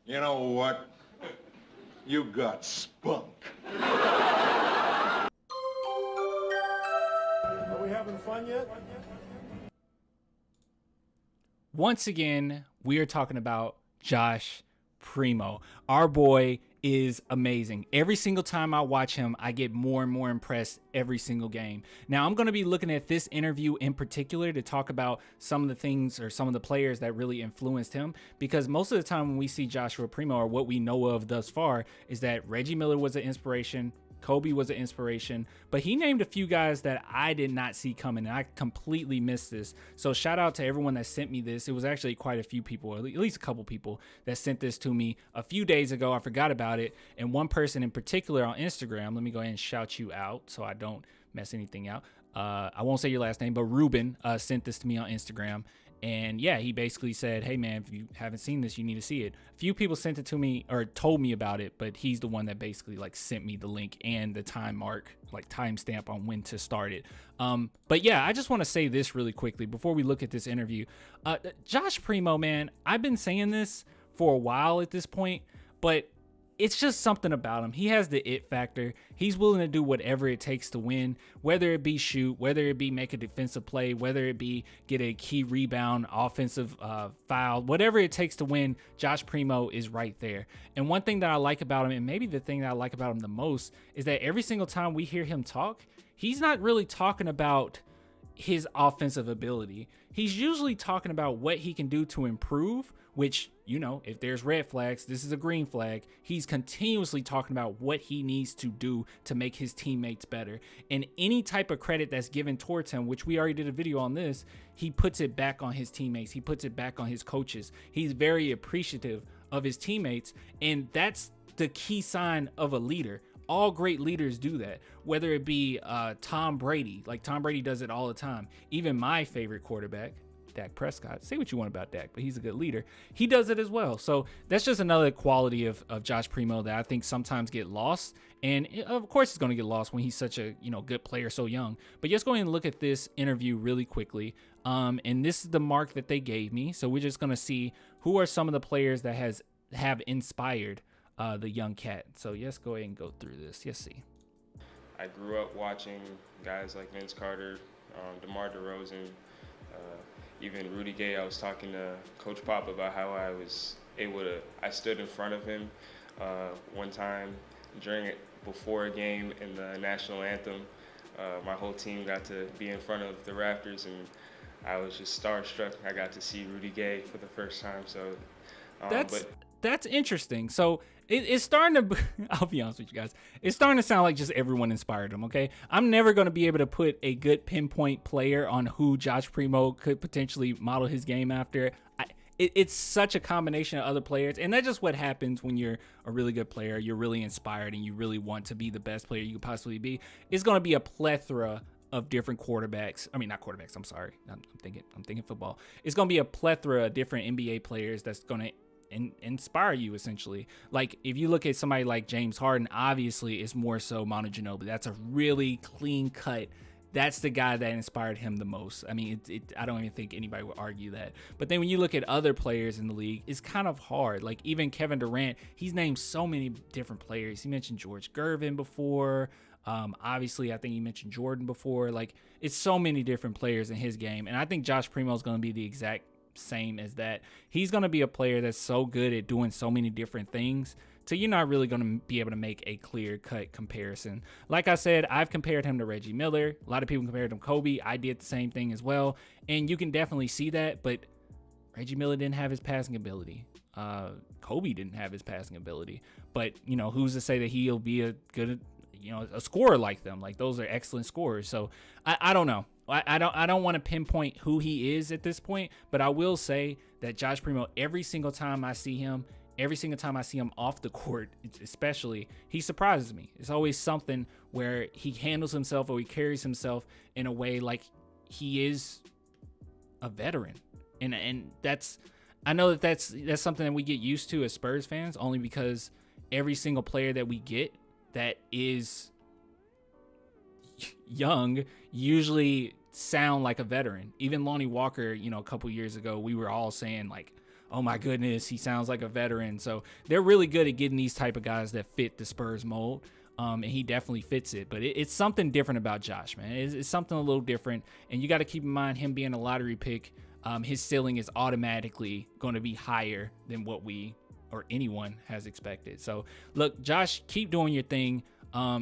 You know what? You got spunk. Are we having fun yet? Once again, we are talking about Josh Primo. Our boy is amazing. Every single time I watch him, I get more and more impressed every single game. Now, I'm going to be looking at this interview in particular to talk about some of the things or some of the players that really influenced him, because most of the time when we see Joshua Primo, or what we know of thus far, is that Reggie Miller was an inspiration, Kobe was an inspiration, but he named a few guys that I did not see coming, and I completely missed this. So shout out to everyone that sent me this. It was actually quite a few people, at least a couple people, that sent this to me a few days ago. I forgot about it, and one person in particular on Instagram, let me go ahead and shout you out so I don't mess anything out. I won't say your last name, but Ruben sent this to me on Instagram. And yeah, he basically said, hey man, if you haven't seen this, you need to see it. A few people sent it to me or told me about it, but he's the one that basically like sent me the link and the time mark, like timestamp on when to start it. But yeah, I just want to say this really quickly before we look at this interview. Josh Primo, man, I've been saying this for a while at this point, but it's just something about him. He has the it factor. He's willing to do whatever it takes to win, whether it be shoot, whether it be make a defensive play, whether it be get a key rebound, offensive foul, whatever it takes to win. Josh Primo is right there. And one thing that I like about him, and maybe the thing that I like about him the most, is that every single time we hear him talk, he's not really talking about his offensive ability. He's usually talking about what he can do to improve, which, you know, if there's red flags, this is a green flag. He's continuously talking about what he needs to do to make his teammates better. And any type of credit that's given towards him, which we already did a video on this, he puts it back on his teammates. He puts it back on his coaches. He's very appreciative of his teammates. And that's the key sign of a leader. All great leaders do that, whether it be Tom Brady. Like Tom Brady does it all the time. Even my favorite quarterback, Dak Prescott, say what you want about Dak, but he's a good leader. He does it as well. So that's just another quality of Josh Primo that I think sometimes get lost. And of course it's going to get lost when he's such a good player so young. But just go ahead and look at this interview really quickly. And this is the mark that they gave me. So we're just going to see who are some of the players that have inspired the young cat. So yes, go ahead and go through this. Yes, see. I grew up watching guys like Vince Carter, DeMar DeRozan, even Rudy Gay. I was talking to Coach Pop about how I was able to, I stood in front of him one time before a game in the national anthem. My whole team got to be in front of the rafters, and I was just starstruck. I got to see Rudy Gay for the first time. So that's interesting. So it's starting to, I'll be honest with you guys, it's starting to sound like just everyone inspired him, okay? I'm never going to be able to put a good pinpoint player on who Josh Primo could potentially model his game after. It's such a combination of other players, and that's just what happens when you're a really good player, you're really inspired, and you really want to be the best player you could possibly be. It's going to be a plethora of different quarterbacks. I mean, not quarterbacks, I'm sorry. I'm thinking football. It's going to be a plethora of different NBA players that's going to inspire you, essentially. Like if you look at somebody like James Harden, obviously it's more so Manu Ginobili. That's a really clean cut. That's the guy that inspired him the most. I mean, I don't even think anybody would argue that. But then when you look at other players in the league, it's kind of hard. Like even Kevin Durant, he's named so many different players. He mentioned George Gervin before. Obviously, I think he mentioned Jordan before. Like it's so many different players in his game. And I think Josh Primo is going to be the exact same as that. He's going to be a player that's so good at doing so many different things, so you're not really going to be able to make a clear-cut comparison. Like I said, I've compared him to Reggie Miller. A lot of people compared him to Kobe. I did the same thing as well, and you can definitely see that, but Reggie Miller didn't have his passing ability. Kobe didn't have his passing ability, but who's to say that he'll be a good a scorer like them? Like those are excellent scorers. So I don't know. I don't want to pinpoint who he is at this point, but I will say that Josh Primo, every single time I see him off the court, especially, he surprises me. It's always something where he handles himself or he carries himself in a way like he is a veteran. And that's, I know that's something that we get used to as Spurs fans, only because every single player that we get that is young usually sound like a veteran. Even Lonnie Walker, a couple years ago, we were all saying like, oh my goodness, he sounds like a veteran. So they're really good at getting these type of guys that fit the Spurs mold. And he definitely fits it. But it's something different about Josh, man. It's something a little different. And you got to keep in mind, him being a lottery pick, his ceiling is automatically going to be higher than what we or anyone has expected. So look, Josh, keep doing your thing.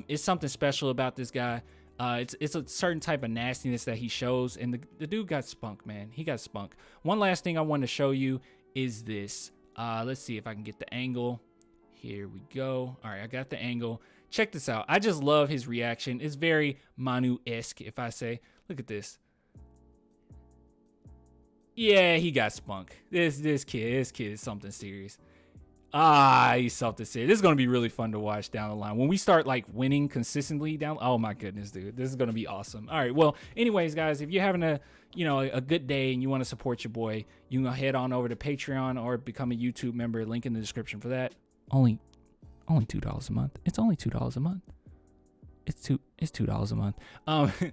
It's something special about this guy. It's a certain type of nastiness that he shows, and the dude got spunk, man. He got spunk. One last thing I want to show you is this. Let's see if I can get the angle. Here we go. All right, I got the angle. Check this out. I just love his reaction. It's very Manu-esque, if I say. Look at this. Yeah, he got spunk. This kid is something serious. He's something serious. This is gonna be really fun to watch down the line when we start like winning consistently down. Oh my goodness, dude, this is gonna be awesome. All right, well, anyways, guys, if you're having a good day and you want to support your boy, you can head on over to Patreon or become a YouTube member. Link in the description for that. Only $2 a month. It's only $2 a month. It's $2 a month.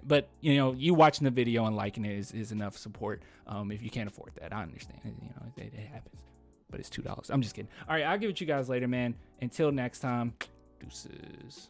But you watching the video and liking it is enough support. If you can't afford that, I understand. It happens. But it's $2. I'm just kidding. All right, I'll give it to you guys later, man. Until next time, deuces.